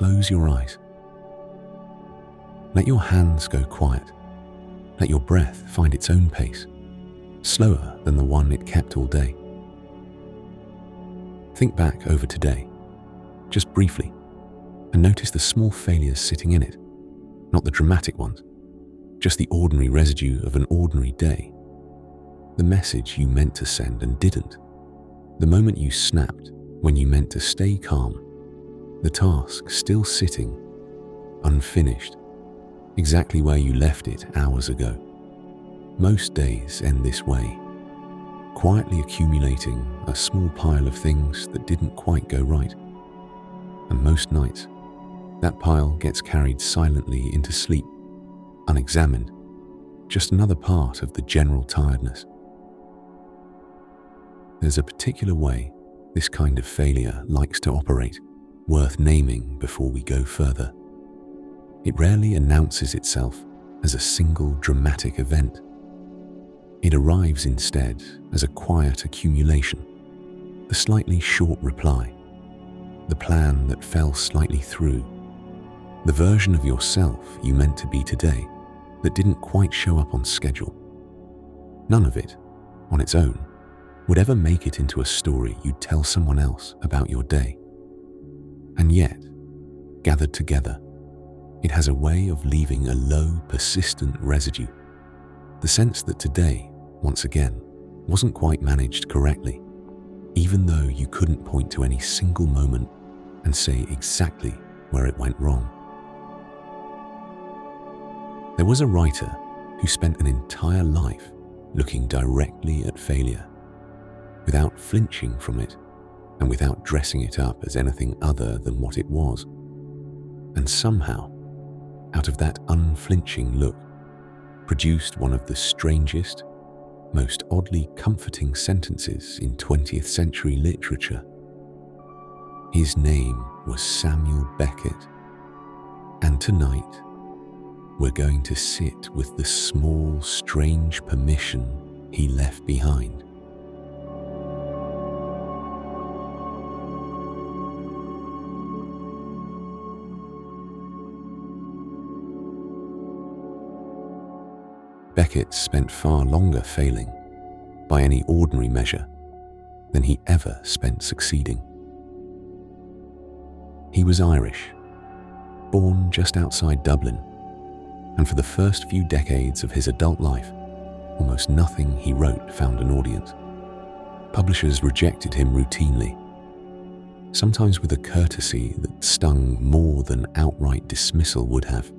close your eyes. Let your hands go quiet. Let your breath find its own pace, slower than the one it kept all day. Think back over today, just briefly, and notice the small failures sitting in it, not the dramatic ones, just the ordinary residue of an ordinary day. The message you meant to send and didn't. The moment you snapped when you meant to stay calm. The task still sitting, unfinished, exactly where you left it hours ago. Most days end this way, quietly accumulating a small pile of things that didn't quite go right. And most nights, that pile gets carried silently into sleep, unexamined, just another part of the general tiredness. There's a particular way this kind of failure likes to operate, worth naming before we go further. It rarely announces itself as a single dramatic event. It arrives instead as a quiet accumulation, the slightly short reply, the plan that fell slightly through, the version of yourself you meant to be today that didn't quite show up on schedule. None of it, on its own, would ever make it into a story you'd tell someone else about your day. And yet, gathered together, it has a way of leaving a low, persistent residue. The sense that today, once again, wasn't quite managed correctly, even though you couldn't point to any single moment and say exactly where it went wrong. There was a writer who spent an entire life looking directly at failure, without flinching from it and without dressing it up as anything other than what it was. And somehow, out of that unflinching look, produced one of the strangest, most oddly comforting sentences in 20th century literature. His name was Samuel Beckett, and tonight we're going to sit with the small, strange permission he left behind. Beckett spent far longer failing, by any ordinary measure, than he ever spent succeeding. He was Irish, born just outside Dublin, and for the first few decades of his adult life, almost nothing he wrote found an audience. Publishers rejected him routinely, sometimes with a courtesy that stung more than outright dismissal would have.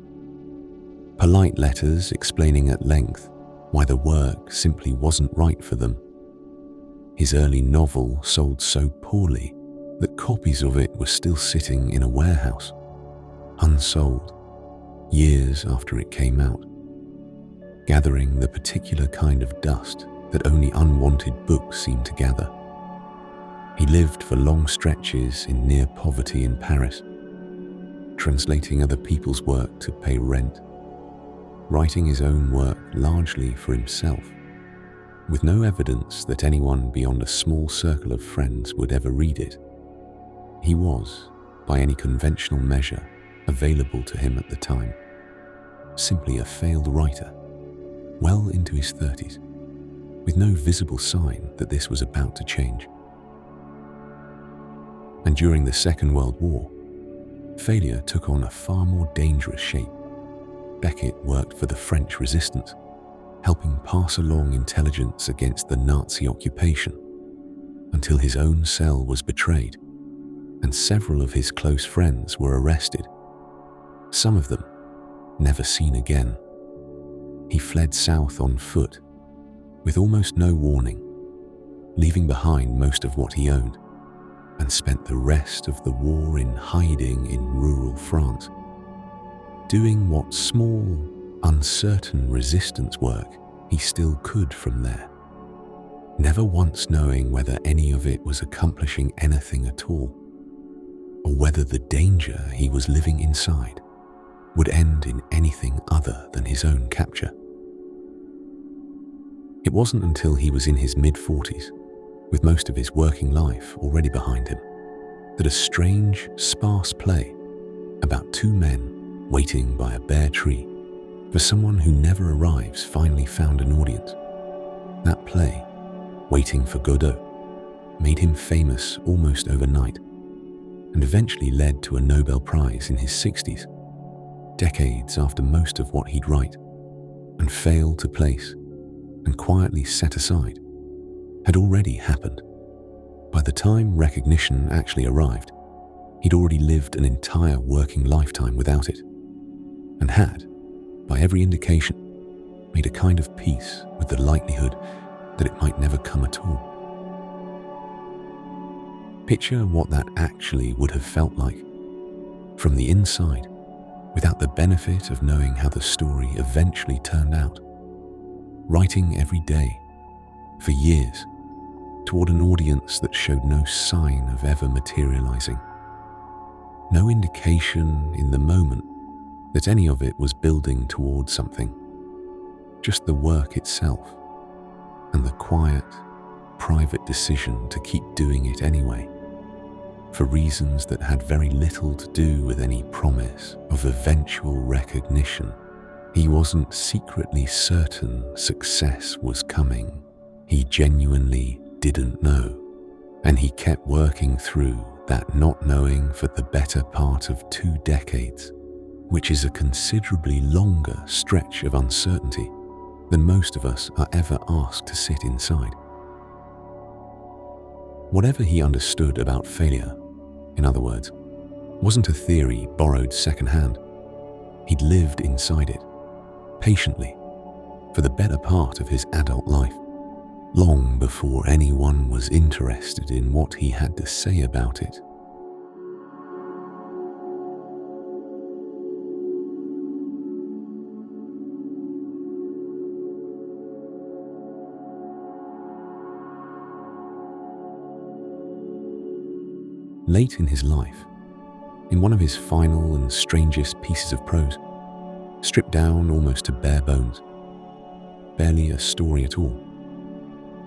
Polite letters explaining at length why the work simply wasn't right for them. His early novel sold so poorly that copies of it were still sitting in a warehouse, unsold, years after it came out, gathering the particular kind of dust that only unwanted books seem to gather. He lived for long stretches in near poverty in Paris, translating other people's work to pay rent, writing his own work largely for himself, with no evidence that anyone beyond a small circle of friends would ever read it. He was, by any conventional measure available to him at the time, simply a failed writer, well into his 30s, with no visible sign that this was about to change. And during the Second World War, failure took on a far more dangerous shape. Beckett worked for the French resistance, helping pass along intelligence against the Nazi occupation, until his own cell was betrayed, and several of his close friends were arrested. Some of them never seen again. He fled south on foot, with almost no warning, leaving behind most of what he owned, and spent the rest of the war in hiding in rural France, doing what small, uncertain resistance work he still could from there, never once knowing whether any of it was accomplishing anything at all, or whether the danger he was living inside would end in anything other than his own capture. It wasn't until he was in his mid-40s, with most of his working life already behind him, that a strange, sparse play, about two men waiting by a bare tree for someone who never arrives finally found an audience. That play, Waiting for Godot, made him famous almost overnight and eventually led to a Nobel Prize in his 60s, decades after most of what he'd write and failed to place and quietly set aside had already happened. By the time recognition actually arrived, he'd already lived an entire working lifetime without it, and had, by every indication, made a kind of peace with the likelihood that it might never come at all. Picture what that actually would have felt like, from the inside, without the benefit of knowing how the story eventually turned out. Writing every day, for years, toward an audience that showed no sign of ever materializing. No indication in the moment that any of it was building towards something. Just the work itself, and the quiet, private decision to keep doing it anyway, for reasons that had very little to do with any promise of eventual recognition. He wasn't secretly certain success was coming. He genuinely didn't know, and he kept working through that not knowing for the better part of 2 decades, which is a considerably longer stretch of uncertainty than most of us are ever asked to sit inside. Whatever he understood about failure, in other words, wasn't a theory borrowed secondhand. He'd lived inside it, patiently, for the better part of his adult life, long before anyone was interested in what he had to say about it. Late in his life, in one of his final and strangest pieces of prose, stripped down almost to bare bones, barely a story at all,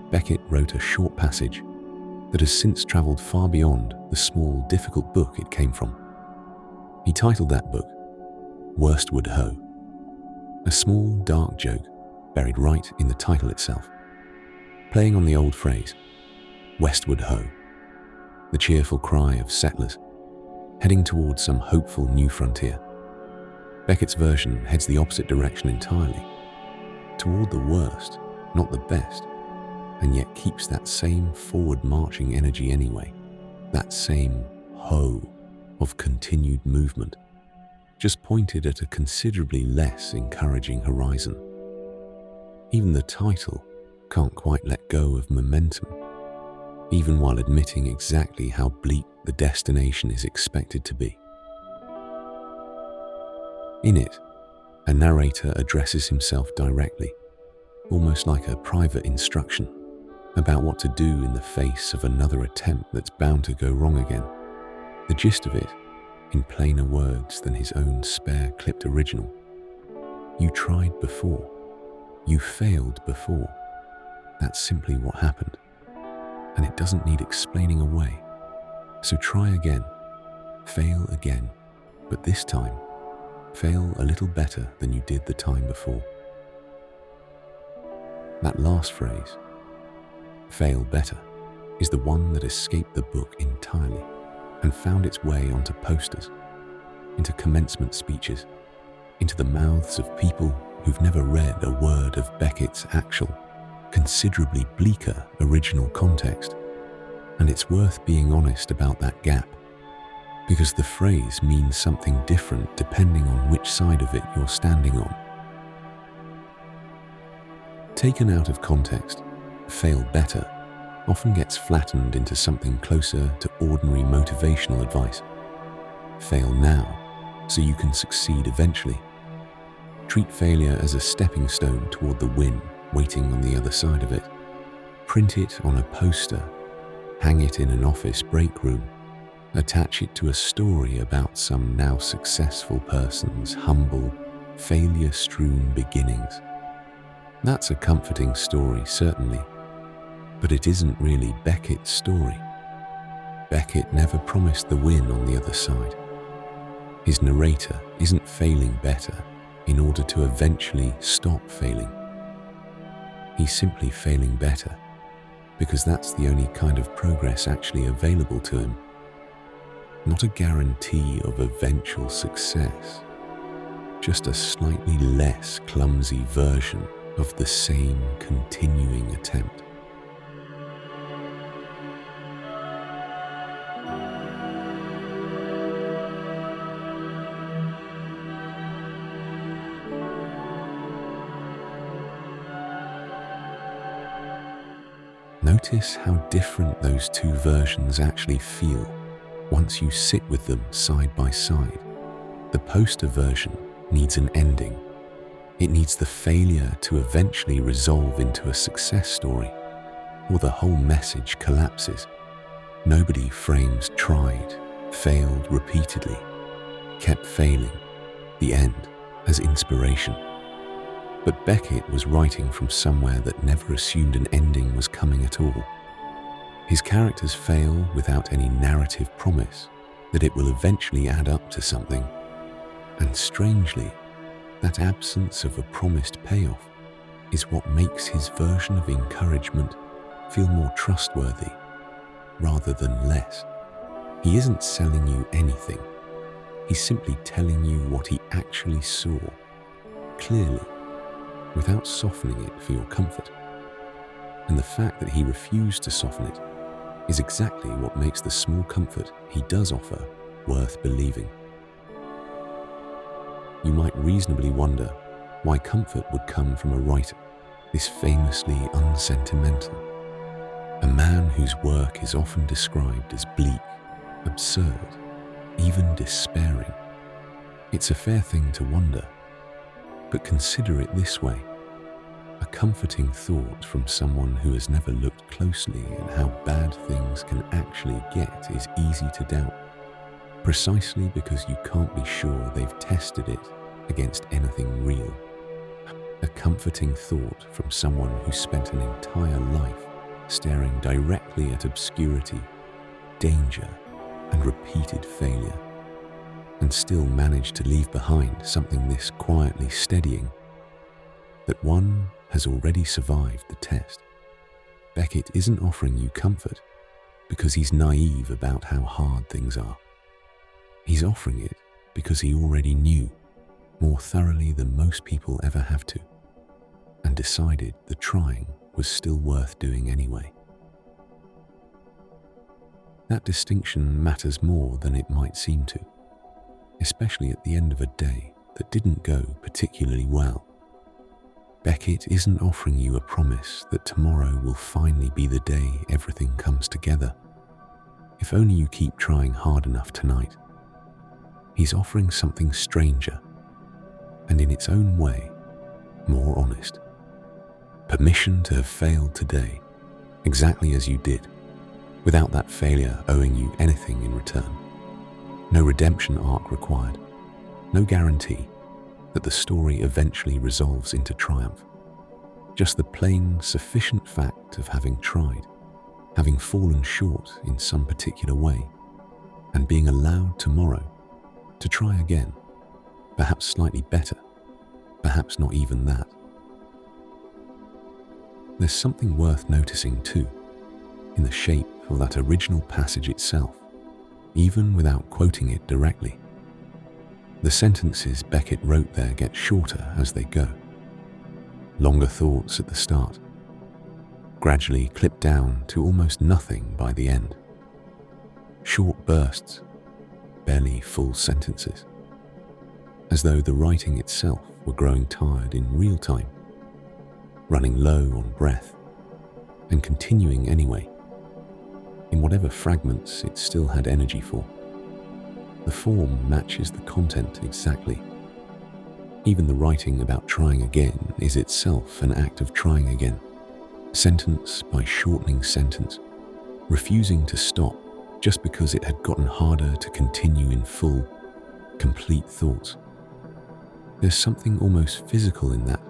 Beckett wrote a short passage that has since travelled far beyond the small, difficult book it came from. He titled that book, Worstward Ho, a small, dark joke buried right in the title itself, playing on the old phrase, Westward Ho, the cheerful cry of settlers heading towards some hopeful new frontier. Beckett's version heads the opposite direction entirely, toward the worst, not the best, and yet keeps that same forward-marching energy anyway, that same ho of continued movement, just pointed at a considerably less encouraging horizon. Even the title can't quite let go of momentum, even while admitting exactly how bleak the destination is expected to be. In it, a narrator addresses himself directly, almost like a private instruction, about what to do in the face of another attempt that's bound to go wrong again. The gist of it, in plainer words than his own spare clipped original. You tried before. You failed before. That's simply what happened. And it doesn't need explaining away. So try again, fail again, but this time, fail a little better than you did the time before. That last phrase, fail better, is the one that escaped the book entirely and found its way onto posters, into commencement speeches, into the mouths of people who've never read a word of Beckett's actual, considerably bleaker original context. And it's worth being honest about that gap, because the phrase means something different depending on which side of it you're standing on. Taken out of context, fail better often gets flattened into something closer to ordinary motivational advice. Fail now, so you can succeed eventually. Treat failure as a stepping stone toward the win waiting on the other side of it. Print it on a poster, hang it in an office break room, attach it to a story about some now successful person's humble, failure-strewn beginnings. That's a comforting story, certainly, but it isn't really Beckett's story. Beckett never promised the win on the other side. His narrator isn't failing better in order to eventually stop failing. He's simply failing better because that's the only kind of progress actually available to him. Not a guarantee of eventual success, just a slightly less clumsy version of the same continuing attempt. Notice how different those two versions actually feel once you sit with them side by side. The poster version needs an ending. It needs the failure to eventually resolve into a success story, or the whole message collapses. Nobody frames tried, failed repeatedly, kept failing, the end, as inspiration. But Beckett was writing from somewhere that never assumed an ending was coming at all. His characters fail without any narrative promise that it will eventually add up to something. And strangely, that absence of a promised payoff is what makes his version of encouragement feel more trustworthy rather than less. He isn't selling you anything. He's simply telling you what he actually saw, clearly, without softening it for your comfort. And the fact that he refused to soften it is exactly what makes the small comfort he does offer worth believing. You might reasonably wonder why comfort would come from a writer this famously unsentimental, a man whose work is often described as bleak, absurd, even despairing. It's a fair thing to wonder, but consider it this way. A comforting thought from someone who has never looked closely at how bad things can actually get is easy to doubt, precisely because you can't be sure they've tested it against anything real. A comforting thought from someone who spent an entire life staring directly at obscurity, danger, and repeated failure, and still managed to leave behind something this quietly steadying, that one has already survived the test. Beckett isn't offering you comfort because he's naive about how hard things are. He's offering it because he already knew more thoroughly than most people ever have to, and decided the trying was still worth doing anyway. That distinction matters more than it might seem to, especially at the end of a day that didn't go particularly well. Beckett isn't offering you a promise that tomorrow will finally be the day everything comes together, if only you keep trying hard enough tonight. He's offering something stranger, and in its own way, more honest. Permission to have failed today, exactly as you did, without that failure owing you anything in return. No redemption arc required, no guarantee that the story eventually resolves into triumph. Just the plain, sufficient fact of having tried, having fallen short in some particular way, and being allowed tomorrow to try again, perhaps slightly better, perhaps not even that. There's something worth noticing too, in the shape of that original passage itself, even without quoting it directly. The sentences Beckett wrote there get shorter as they go. Longer thoughts at the start, gradually clipped down to almost nothing by the end. Short bursts, barely full sentences, as though the writing itself were growing tired in real time, running low on breath, and continuing anyway, in whatever fragments it still had energy for. The form matches the content exactly. Even the writing about trying again is itself an act of trying again, sentence by shortening sentence, refusing to stop just because it had gotten harder to continue in full, complete thoughts. There's something almost physical in that,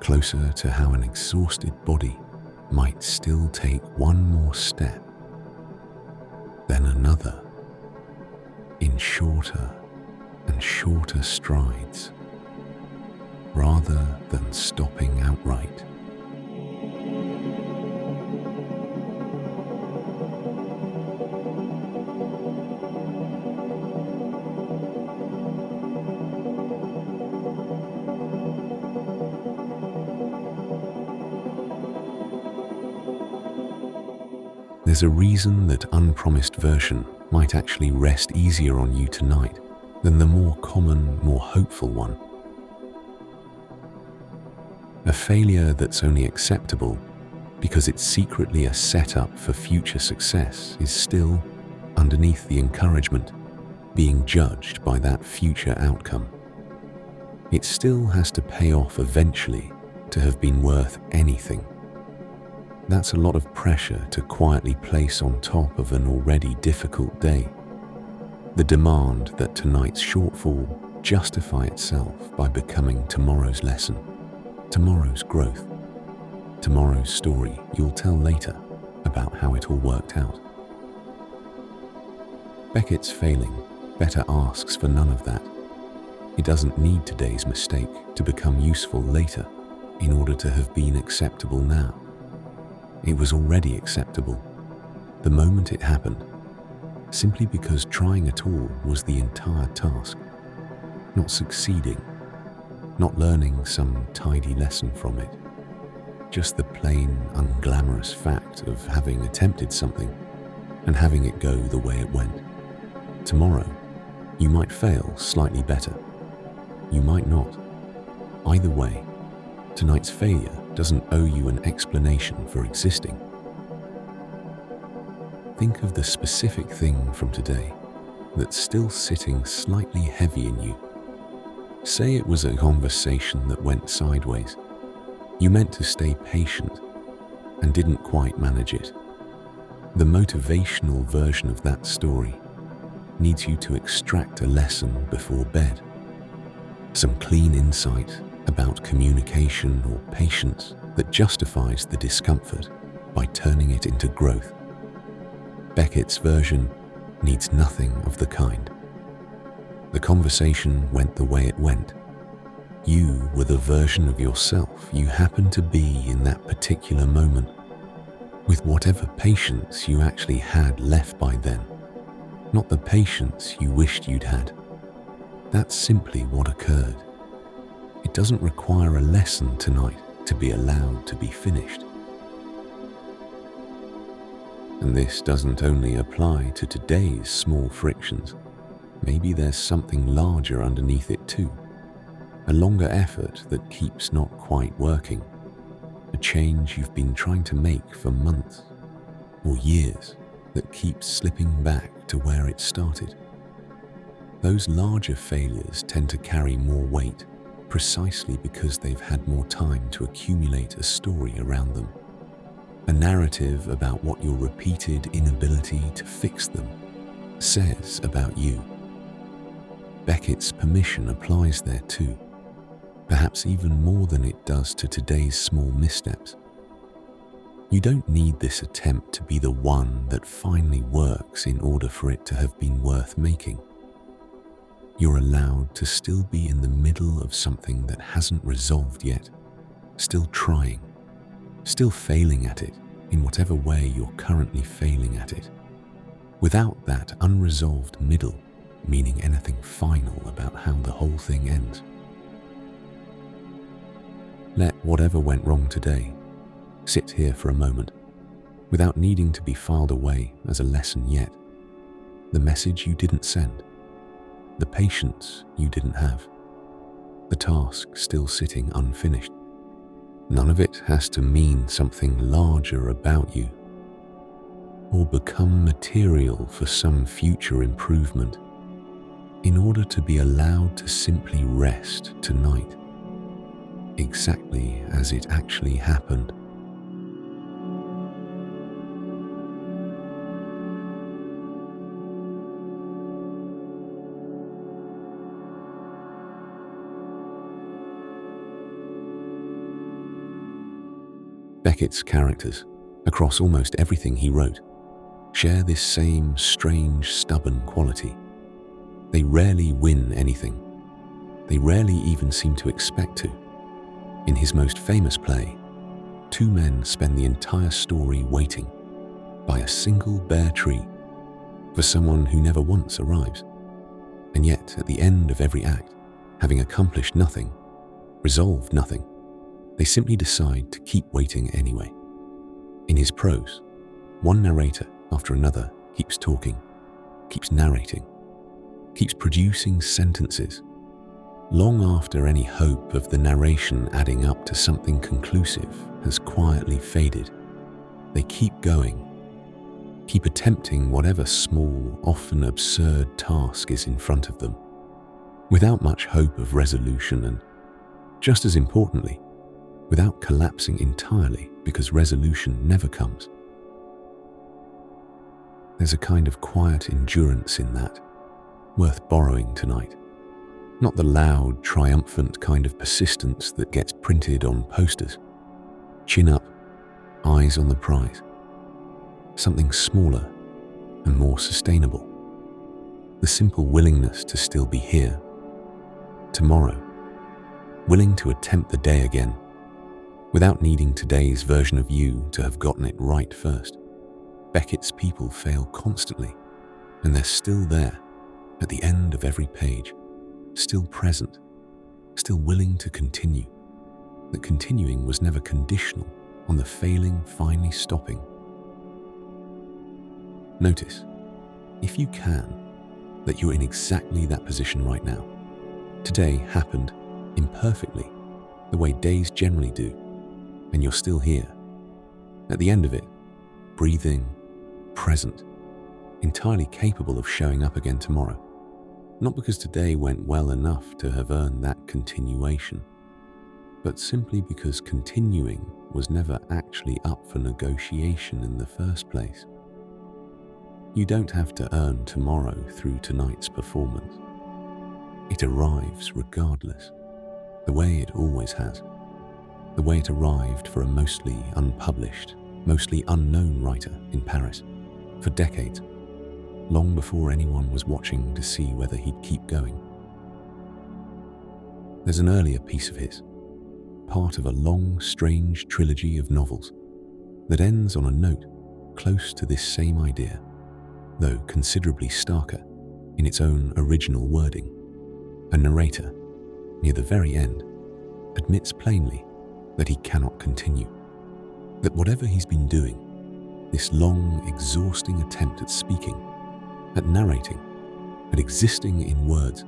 closer to how an exhausted body might still take one more step, then another, in shorter and shorter strides, rather than stopping outright. There's a reason that unpromised version might actually rest easier on you tonight than the more common, more hopeful one. A failure that's only acceptable because it's secretly a setup for future success is still, underneath the encouragement, being judged by that future outcome. It still has to pay off eventually to have been worth anything. That's a lot of pressure to quietly place on top of an already difficult day. The demand that tonight's shortfall justify itself by becoming tomorrow's lesson, tomorrow's growth, tomorrow's story you'll tell later about how it all worked out. Beckett's failing better asks for none of that. It doesn't need today's mistake to become useful later in order to have been acceptable now. It was already acceptable the moment it happened, simply because trying at all was the entire task, not succeeding, not learning some tidy lesson from it, just the plain, unglamorous fact of having attempted something and having it go the way it went. Tomorrow, you might fail slightly better. You might not. Either way, tonight's failure doesn't owe you an explanation for existing. Think of the specific thing from today that's still sitting slightly heavy in you. Say it was a conversation that went sideways. You meant to stay patient and didn't quite manage it. The motivational version of that story needs you to extract a lesson before bed. Some clean insight about communication or patience that justifies the discomfort by turning it into growth. Beckett's version needs nothing of the kind. The conversation went the way it went. You were the version of yourself you happened to be in that particular moment, with whatever patience you actually had left by then, not the patience you wished you'd had. That's simply what occurred. It doesn't require a lesson tonight to be allowed to be finished. And this doesn't only apply to today's small frictions. Maybe there's something larger underneath it too. A longer effort that keeps not quite working. A change you've been trying to make for months or years that keeps slipping back to where it started. Those larger failures tend to carry more weight precisely because they've had more time to accumulate a story around them. A narrative about what your repeated inability to fix them says about you. Beckett's permission applies there too, perhaps even more than it does to today's small missteps. You don't need this attempt to be the one that finally works in order for it to have been worth making. You're allowed to still be in the middle of something that hasn't resolved yet, still trying, still failing at it in whatever way you're currently failing at it, without that unresolved middle meaning anything final about how the whole thing ends. Let whatever went wrong today sit here for a moment, without needing to be filed away as a lesson yet. The message you didn't send, the patience you didn't have, the task still sitting unfinished. None of it has to mean something larger about you, or become material for some future improvement, in order to be allowed to simply rest tonight, exactly as it actually happened. Beckett's characters, across almost everything he wrote, share this same strange, stubborn quality. They rarely win anything. They rarely even seem to expect to. In his most famous play, two men spend the entire story waiting by a single bare tree for someone who never once arrives. And yet, at the end of every act, having accomplished nothing, resolved nothing, they simply decide to keep waiting anyway. In his prose, one narrator after another keeps talking, keeps narrating, keeps producing sentences. Long after any hope of the narration adding up to something conclusive has quietly faded, they keep going, keep attempting whatever small, often absurd task is in front of them, without much hope of resolution and, just as importantly, without collapsing entirely because resolution never comes. There's a kind of quiet endurance in that, worth borrowing tonight. Not the loud, triumphant kind of persistence that gets printed on posters. Chin up, eyes on the prize. Something smaller and more sustainable. The simple willingness to still be here, tomorrow, willing to attempt the day again, without needing today's version of you to have gotten it right first. Beckett's people fail constantly, and they're still there, at the end of every page, still present, still willing to continue. That continuing was never conditional on the failing finally stopping. Notice, if you can, that you're in exactly that position right now. Today happened imperfectly, the way days generally do, and you're still here. At the end of it, breathing, present, entirely capable of showing up again tomorrow. Not because today went well enough to have earned that continuation, but simply because continuing was never actually up for negotiation in the first place. You don't have to earn tomorrow through tonight's performance. It arrives regardless, the way it always has, the way it arrived for a mostly unpublished, mostly unknown writer in Paris for decades, long before anyone was watching to see whether he'd keep going. There's an earlier piece of his, part of a long, strange trilogy of novels, that ends on a note close to this same idea, though considerably starker in its own original wording. A narrator, near the very end, admits plainly that he cannot continue, that whatever he's been doing, this long, exhausting attempt at speaking, at narrating, at existing in words,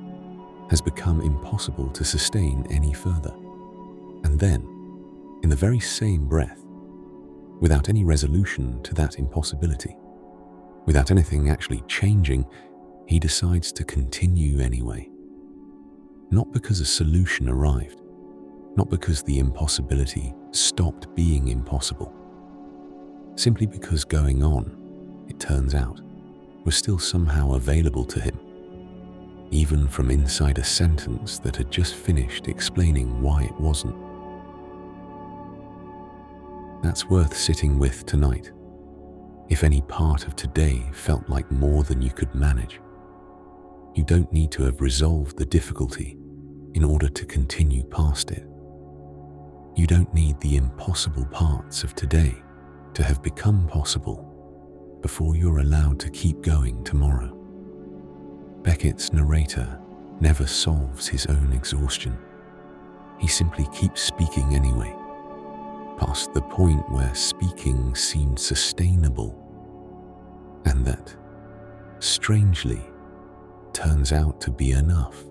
has become impossible to sustain any further. And then, in the very same breath, without any resolution to that impossibility, without anything actually changing, he decides to continue anyway. Not because a solution arrived, not because the impossibility stopped being impossible, simply because going on, it turns out, was still somehow available to him, even from inside a sentence that had just finished explaining why it wasn't. That's worth sitting with tonight, if any part of today felt like more than you could manage. You don't need to have resolved the difficulty in order to continue past it. You don't need the impossible parts of today to have become possible before you're allowed to keep going tomorrow. Beckett's narrator never solves his own exhaustion. He simply keeps speaking anyway, past the point where speaking seemed sustainable, and that, strangely, turns out to be enough.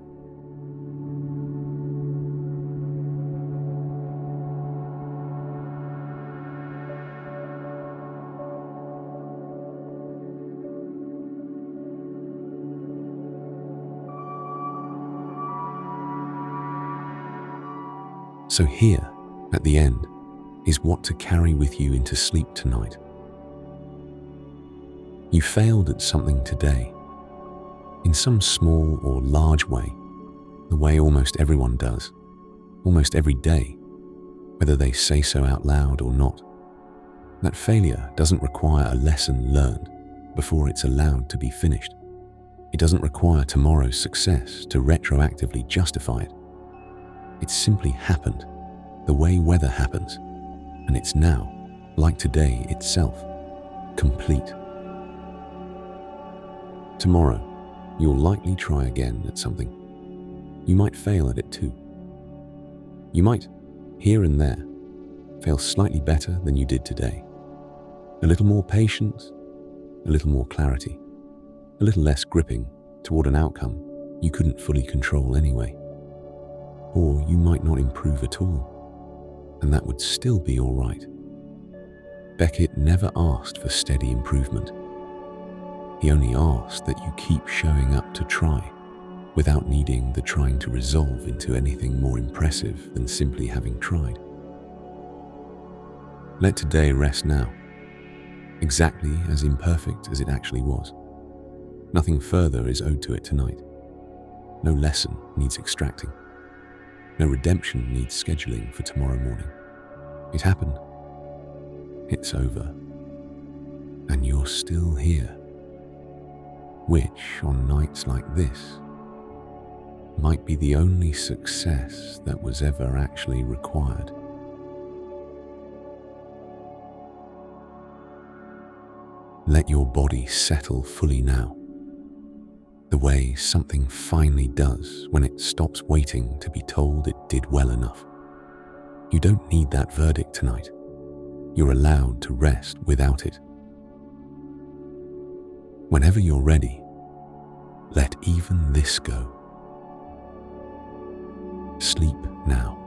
So here, at the end, is what to carry with you into sleep tonight. You failed at something today, in some small or large way, the way almost everyone does, almost every day, whether they say so out loud or not. That failure doesn't require a lesson learned before it's allowed to be finished. It doesn't require tomorrow's success to retroactively justify it. It's simply happened, the way weather happens, and it's now, like today itself, complete. Tomorrow, you'll likely try again at something. You might fail at it too. You might, here and there, fail slightly better than you did today. A little more patience, a little more clarity, a little less gripping toward an outcome you couldn't fully control anyway. Or you might not improve at all, and that would still be all right. Beckett never asked for steady improvement. He only asked that you keep showing up to try, without needing the trying to resolve into anything more impressive than simply having tried. Let today rest now, exactly as imperfect as it actually was. Nothing further is owed to it tonight. No lesson needs extracting. No redemption needs scheduling for tomorrow morning. It happened. It's over. And you're still here. Which, on nights like this, might be the only success that was ever actually required. Let your body settle fully now, the way something finally does when it stops waiting to be told it did well enough. You don't need that verdict tonight. You're allowed to rest without it. Whenever you're ready, let even this go. Sleep now.